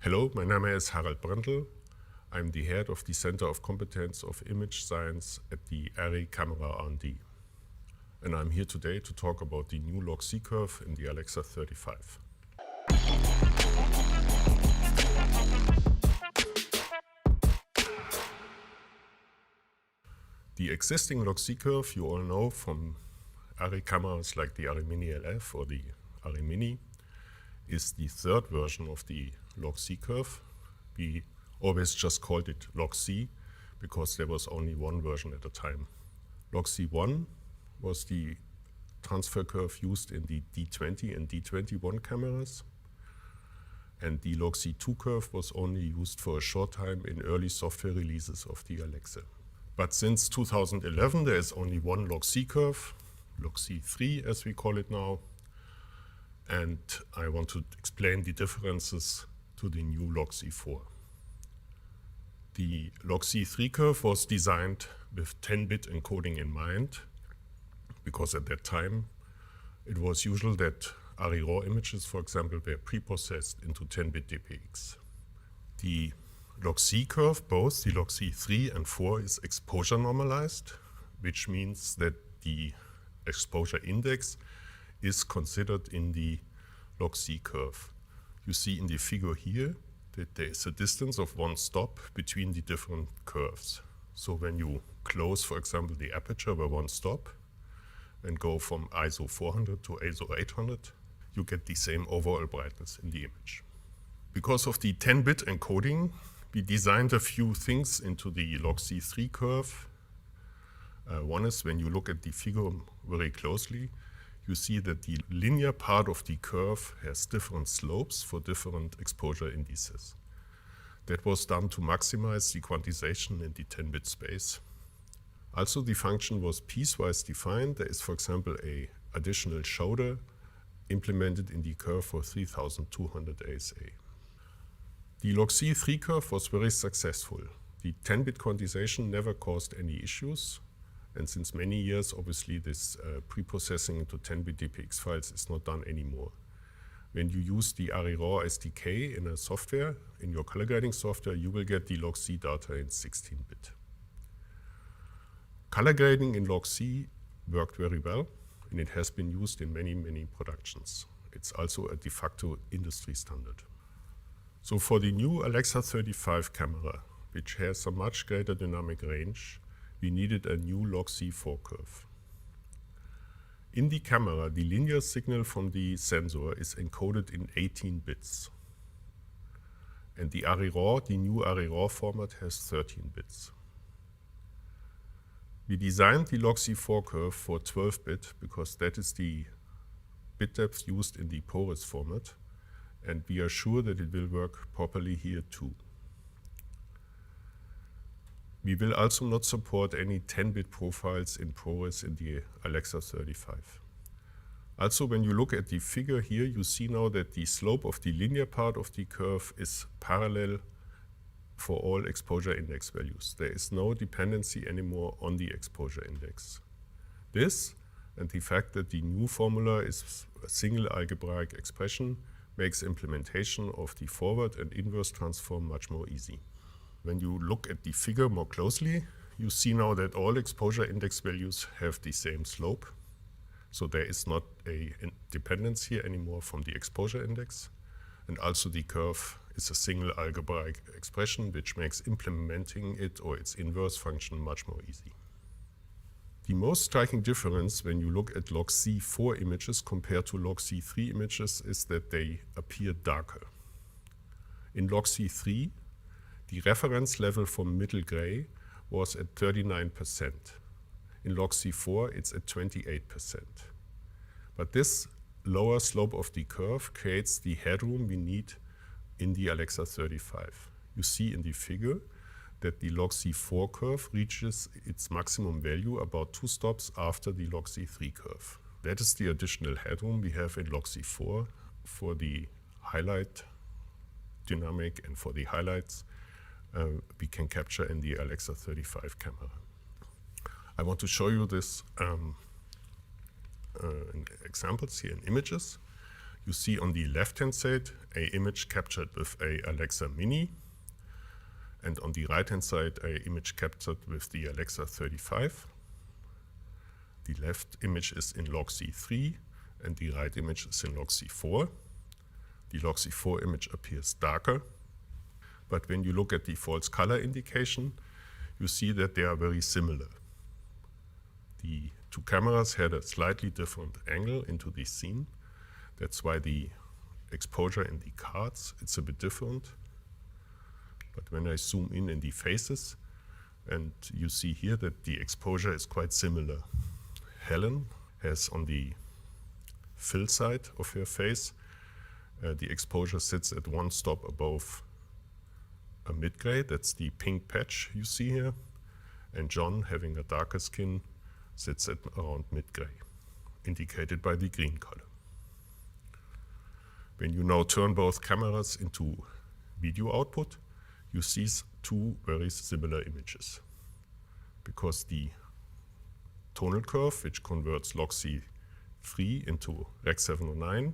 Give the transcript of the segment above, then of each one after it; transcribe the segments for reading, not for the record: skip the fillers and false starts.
Hello, my name is Harald Brandl. I'm the head of the Center of Competence of Image Science at the ARRI Camera R&D. And I'm here today to talk about the new LogC curve in the Alexa 35. The existing LogC curve you all know from ARRI cameras like the ARRI Mini LF or the ARRI Mini is the third version of the LogC curve. We always just called it LogC because there was only one version at a time. LogC1 was the transfer curve used in the D20 and D21 cameras, and the LogC2 curve was only used for a short time in early software releases of the Alexa. But since 2011 there is only one LogC curve, LogC3 as we call it now, and I want to explain the differences to the new LogC4. The LogC3 curve was designed with 10-bit encoding in mind, because at that time it was usual that ARRI raw images, for example, were preprocessed into 10-bit DPX. The LogC curve, both the LogC3 and 4, is exposure normalized, which means that the exposure index is considered in the LogC curve. You see in the figure here that there is a distance of one stop between the different curves. So when you close, for example, the aperture by one stop and go from ISO 400 to ISO 800, you get the same overall brightness in the image. Because of the 10-bit encoding, we designed a few things into the LogC3 curve. One is when you look at the figure very closely, you see that the linear part of the curve has different slopes for different exposure indices. That was done to maximize the quantization in the 10-bit space. Also, the function was piecewise defined. There is, for example, an additional shoulder implemented in the curve for 3200 ASA. The LogC3 curve was very successful. The 10-bit quantization never caused any issues. And since many years, obviously, this preprocessing into 10-bit DPX files is not done anymore. When you use the ARRI raw SDK in a software, in your color grading software, you will get the LogC data in 16-bit. Color grading in LogC worked very well, and it has been used in many, many productions. It's also a de facto industry standard. So for the new Alexa 35 camera, which has a much greater dynamic range, we needed a new LogC4 curve. In the camera, the linear signal from the sensor is encoded in 18 bits. And the ARRI raw, the new ARRI raw format, has 13 bits. We designed the LogC4 curve for 12-bit because that is the bit depth used in the ProRes format, and we are sure that it will work properly here too. We will also not support any 10-bit profiles in ProRes in the Alexa 35. Also, when you look at the figure here, you see now that the slope of the linear part of the curve is parallel for all exposure index values. There is no dependency anymore on the exposure index. This, and the fact that the new formula is a single algebraic expression, makes implementation of the forward and inverse transform much more easy. When you look at the figure more closely, you see now that all exposure index values have the same slope. So there is not a dependence here anymore from the exposure index. And also the curve is a single algebraic expression, which makes implementing it or its inverse function much more easy. The most striking difference when you look at LogC4 images compared to LogC3 images is that they appear darker. In LogC3, the reference level for middle gray was at 39%. In LogC4, it's at 28%. But this lower slope of the curve creates the headroom we need in the Alexa 35. You see in the figure that the LogC4 curve reaches its maximum value about 2 stops after the LogC3 curve. That is the additional headroom we have in LogC4 for the highlight dynamic and for the highlights we can capture in the Alexa 35 camera. I want to show you this in examples here in images. You see on the left-hand side an image captured with a Alexa Mini, and on the right-hand side an image captured with the Alexa 35. The left image is in LogC3 and the right image is in LogC4. The LogC4 image appears darker, but when you look at the false color indication, you see that they are very similar. The two cameras had a slightly different angle into the scene. That's why the exposure in the cards, it's a bit different. But when I zoom in the faces, and you see here that the exposure is quite similar. Helen has on the fill side of her face, the exposure sits at one stop above a mid-gray, that's the pink patch you see here. And John, having a darker skin, sits at around mid-gray, indicated by the green color. When you now turn both cameras into video output, you see two very similar images, because the tonal curve, which converts LogC3 into Rec 709,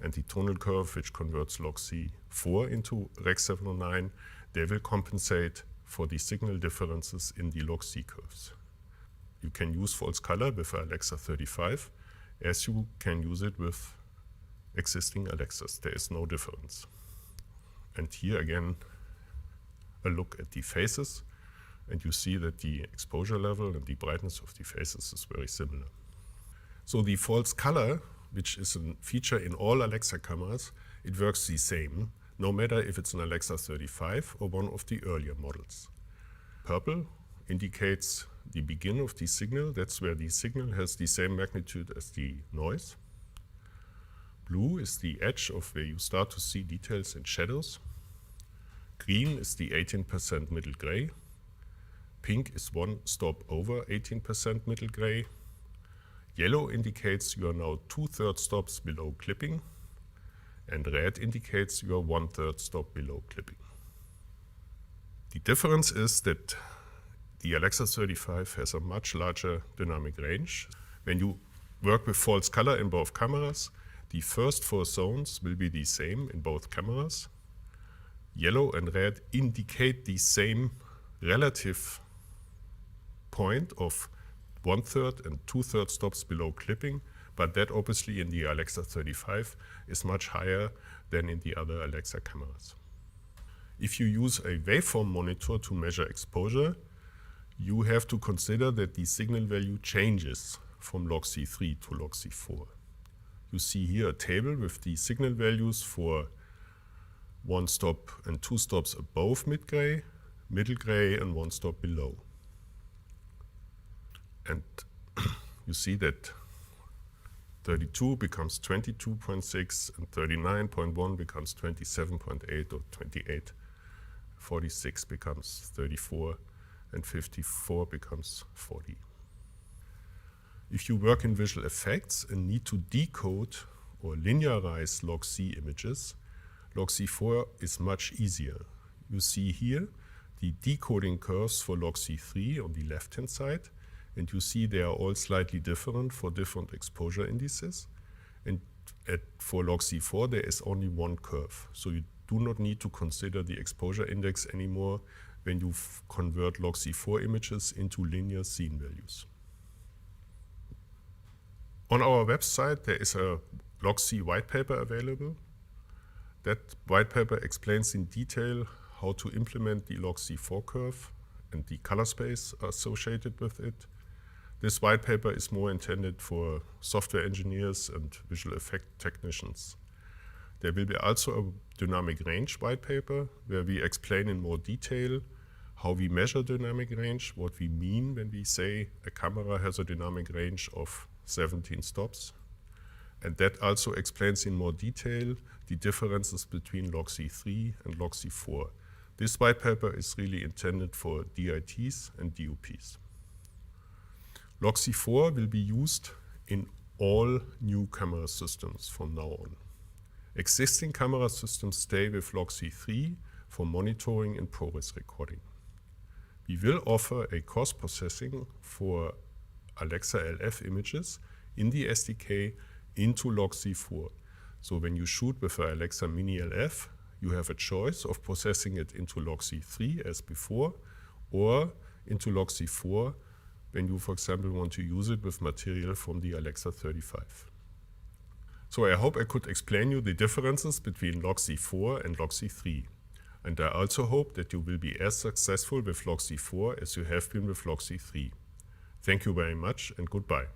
and the tonal curve, which converts LogC4 into Rec 709, they will compensate for the signal differences in the LogC curves. You can use false color with Alexa 35 as you can use it with existing Alexas. There is no difference. And here again, a look at the faces, and you see that the exposure level and the brightness of the faces is very similar. So the false color, which is a feature in all Alexa cameras, it works the same, no matter if it's an Alexa 35 or one of the earlier models. Purple indicates the begin of the signal. That's where the signal has the same magnitude as the noise. Blue is the edge of where you start to see details and shadows. Green is the 18% middle gray. Pink is one stop over 18% middle gray. Yellow indicates you are now 2/3 stops below clipping. And red indicates you are 1/3 stop below clipping. The difference is that the Alexa 35 has a much larger dynamic range. When you work with false color in both cameras, the first 4 zones will be the same in both cameras. Yellow and red indicate the same relative point of 1/3 and 2/3 stops below clipping, but that obviously in the Alexa 35 is much higher than in the other Alexa cameras. If you use a waveform monitor to measure exposure, you have to consider that the signal value changes from LogC3 to LogC4. You see here a table with the signal values for 1 stop and 2 stops above mid-gray, middle gray, and 1 stop below. And you see that 32 becomes 22.6 and 39.1 becomes 27.8 or 28. 46 becomes 34 and 54 becomes 40. If you work in visual effects and need to decode or linearize LogC images, LogC4 is much easier. You see here the decoding curves for LogC3 on the left-hand side, and you see they are all slightly different for different exposure indices. And for LogC4 there is only one curve, so you do not need to consider the exposure index anymore when you convert LogC4 images into linear scene values. On our website there is a LogC white paper available. That white paper explains in detail how to implement the LogC4 curve and the color space associated with it. This white paper is more intended for software engineers and visual effect technicians. There will be also a dynamic range white paper where we explain in more detail how we measure dynamic range, what we mean when we say a camera has a dynamic range of 17 stops. And that also explains in more detail the differences between LogC3 and LogC4. This white paper is really intended for DITs and DUPs. LogC4 will be used in all new camera systems from now on. Existing camera systems stay with LogC3 for monitoring and ProRes recording. We will offer a cross-processing for Alexa LF images in the SDK into LogC4. So when you shoot with a Alexa Mini LF, you have a choice of processing it into LogC3 as before, or into LogC4 when you, for example, want to use it with material from the Alexa 35. So I hope I could explain you the differences between LogC4 and LogC3. And I also hope that you will be as successful with LogC4 as you have been with LogC3. Thank you very much and goodbye.